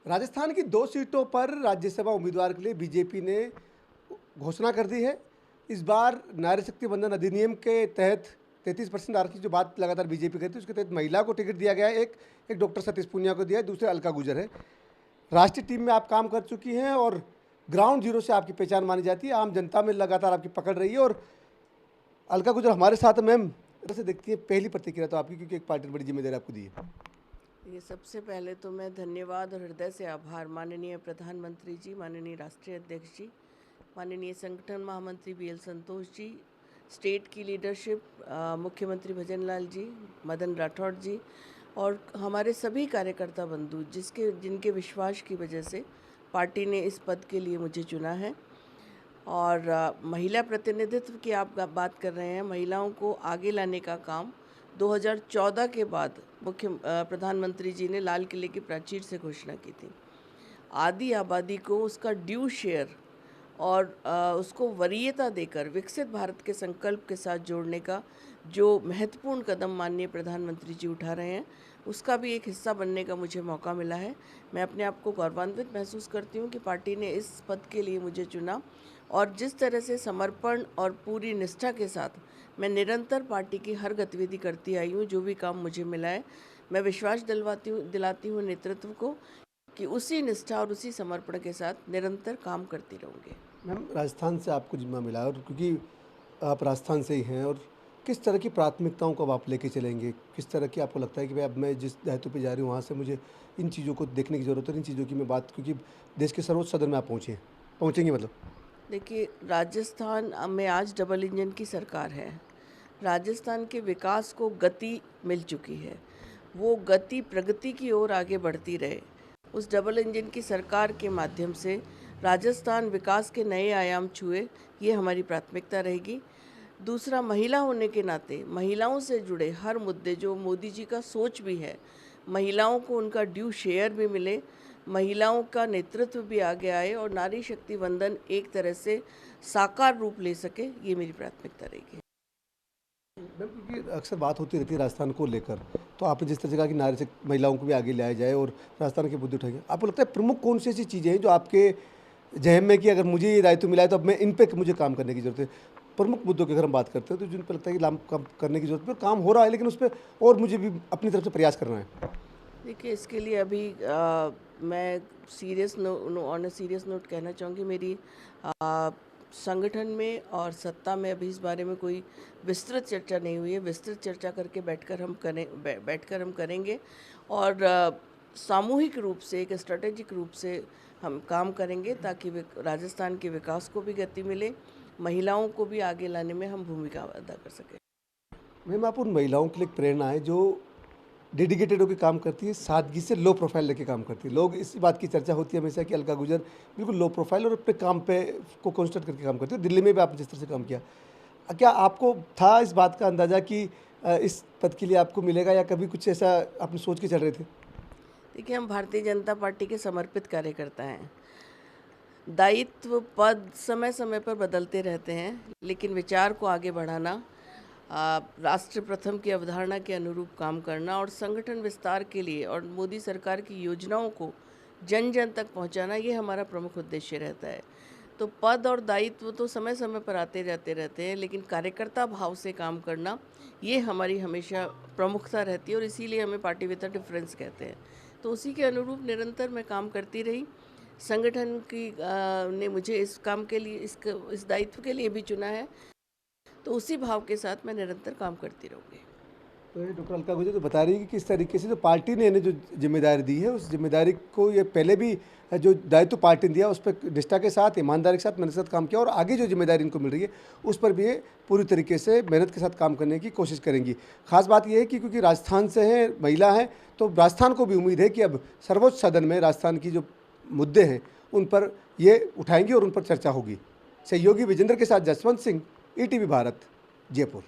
राजस्थान की 2 सीटों पर राज्यसभा उम्मीदवार के लिए बीजेपी ने घोषणा कर दी है। इस बार नारी शक्ति वंदन अधिनियम के तहत 33% आरक्षण की जो बात लगातार बीजेपी करती है, उसके तहत महिला को टिकट दिया गया है। एक डॉक्टर सतीश पूनिया को दिया है, दूसरे अलका गुजर है। राष्ट्रीय टीम में आप काम कर चुकी हैं और ग्राउंड जीरो से आपकी पहचान मानी जाती है। आम जनता में लगातार आपकी पकड़ रही है और अलका गुजर हमारे साथ मैम से देखती है। पहली प्रतिक्रिया तो आपकी, क्योंकि एक पार्टी ने बड़ी जिम्मेदारी आपको दी है। ये सबसे पहले तो मैं धन्यवाद और हृदय से आभार माननीय प्रधानमंत्री जी, माननीय राष्ट्रीय अध्यक्ष जी, माननीय संगठन महामंत्री BL संतोष जी, स्टेट की लीडरशिप मुख्यमंत्री भजन लाल जी, मदन राठौड़ जी और हमारे सभी कार्यकर्ता बंधु जिनके विश्वास की वजह से पार्टी ने इस पद के लिए मुझे चुना है। और महिला प्रतिनिधित्व की आप बात कर रहे हैं। महिलाओं को आगे लाने का काम 2014 के बाद प्रधानमंत्री जी ने लाल किले की प्राचीर से घोषणा की थी। आधी आबादी को उसका ड्यू शेयर और उसको वरीयता देकर विकसित भारत के संकल्प के साथ जोड़ने का जो महत्वपूर्ण कदम माननीय प्रधानमंत्री जी उठा रहे हैं, उसका भी एक हिस्सा बनने का मुझे मौका मिला है। मैं अपने आप को गौरवान्वित महसूस करती हूँ कि पार्टी ने इस पद के लिए मुझे चुना और जिस तरह से समर्पण और पूरी निष्ठा के साथ मैं निरंतर पार्टी की हर गतिविधि करती आई हूँ। जो भी काम मुझे मिला है, मैं विश्वास दिलाती हूँ नेतृत्व को कि उसी निष्ठा और उसी समर्पण के साथ निरंतर काम करती रहूँगी। मैम, राजस्थान से आपको जिम्मा मिला और क्योंकि आप राजस्थान से ही हैं, और किस तरह की प्राथमिकताओं को अब आप लेके चलेंगे? किस तरह की आपको लगता है कि भाई अब मैं जिस दायित्व पे जा रही हूँ वहाँ से मुझे इन चीज़ों को देखने की ज़रूरत है, इन चीज़ों की मैं बात, क्योंकि देश के सर्वोच्च सदन में आप पहुँचेंगे मतलब? देखिए, राजस्थान में आज डबल इंजन की सरकार है। राजस्थान के विकास को गति मिल चुकी है, वो गति प्रगति की ओर आगे बढ़ती रहे। उस डबल इंजन की सरकार के माध्यम से राजस्थान विकास के नए आयाम छुए, ये हमारी प्राथमिकता रहेगी। दूसरा, महिला होने के नाते महिलाओं से जुड़े हर मुद्दे, जो मोदी जी का सोच भी है, महिलाओं को उनका ड्यू शेयर भी मिले, महिलाओं का नेतृत्व भी आगे आए और नारी शक्ति वंदन एक तरह से साकार रूप ले सके, ये मेरी प्राथमिकता रहेगी। मैम, क्योंकि अक्सर बात होती रहती है राजस्थान को लेकर, तो आपने जिस तरह से कहा कि नारी से महिलाओं को भी आगे लाया जाए और राजस्थान के मुद्दे उठाएंगे, आपको लगता है प्रमुख कौन सी ऐसी चीज़ें हैं जो आपके जहन में कि अगर मुझे ये दायित्व मिला है तो अब मैं इन पे मुझे काम करने की ज़रूरत है? प्रमुख मुद्दों की अगर हम बात करते हैं तो जिन पर लगता है कि काम करने की ज़रूरत है, काम हो रहा है, लेकिन उस पर और मुझे भी अपनी तरफ से प्रयास करना है। देखिए, इसके लिए अभी मैं ऑन अ सीरियस नोट कहना चाहूँगी, मेरी संगठन में और सत्ता में अभी इस बारे में कोई विस्तृत चर्चा नहीं हुई है। विस्तृत चर्चा करके बैठकर हम करेंगे और सामूहिक रूप से, एक स्ट्रेटेजिक रूप से हम काम करेंगे ताकि राजस्थान के विकास को भी गति मिले, महिलाओं को भी आगे लाने में हम भूमिका अदा कर सकें। मैम, आप उन महिलाओं के लिए एक प्रेरणा है जो डेडिकेटेड होकर काम करती है, सादगी से लो प्रोफाइल लेके काम करती है। लोग इस बात की चर्चा होती है हमेशा कि अलका गुजर बिल्कुल लो प्रोफाइल और अपने काम पे को कॉन्सेंट्रेट करके काम करती है। दिल्ली में भी आपने जिस तरह से काम किया, क्या आपको था इस बात का अंदाज़ा कि इस पद के लिए आपको मिलेगा, या कभी कुछ ऐसा आपने सोच के चल रहे थे? देखिए, हम भारतीय जनता पार्टी के समर्पित कार्यकर्ता हैं। दायित्व, पद समय समय पर बदलते रहते हैं, लेकिन विचार को आगे बढ़ाना, राष्ट्र प्रथम की अवधारणा के अनुरूप काम करना और संगठन विस्तार के लिए और मोदी सरकार की योजनाओं को जन जन तक पहुंचाना, ये हमारा प्रमुख उद्देश्य रहता है। तो पद और दायित्व तो समय समय पर आते जाते रहते हैं, लेकिन कार्यकर्ता भाव से काम करना, ये हमारी हमेशा प्रमुखता रहती है और इसीलिए हमें पार्टी विद अ डिफरेंस कहते हैं। तो उसी के अनुरूप निरंतर मैं काम करती रही। संगठन की ने मुझे इस काम के लिए, इस दायित्व के लिए भी चुना है, तो उसी भाव के साथ मैं निरंतर काम करती रहूँगी। तो ये डॉक्टर अलका गुजर तो बता रही है कि किस तरीके से जो पार्टी ने इन्हें जो जिम्मेदारी दी है, उस जिम्मेदारी को ये पहले भी जो दायित्व पार्टी ने दिया उस पर निष्ठा के साथ, ईमानदारी के साथ, मेहनत के साथ काम किया, और आगे जो जिम्मेदारी इनको मिल रही है उस पर भी ये पूरी तरीके से मेहनत के साथ काम करने की कोशिश करेंगी। खास बात यह है कि क्योंकि राजस्थान से हैं, महिला हैं, तो राजस्थान को भी उम्मीद है कि अब सर्वोच्च सदन में राजस्थान की जो मुद्दे हैं उन पर ये उठाएंगी और उन पर चर्चा होगी। सहयोगी विजेंद्र के साथ जसवंत सिंह, ETV भारत, जयपुर।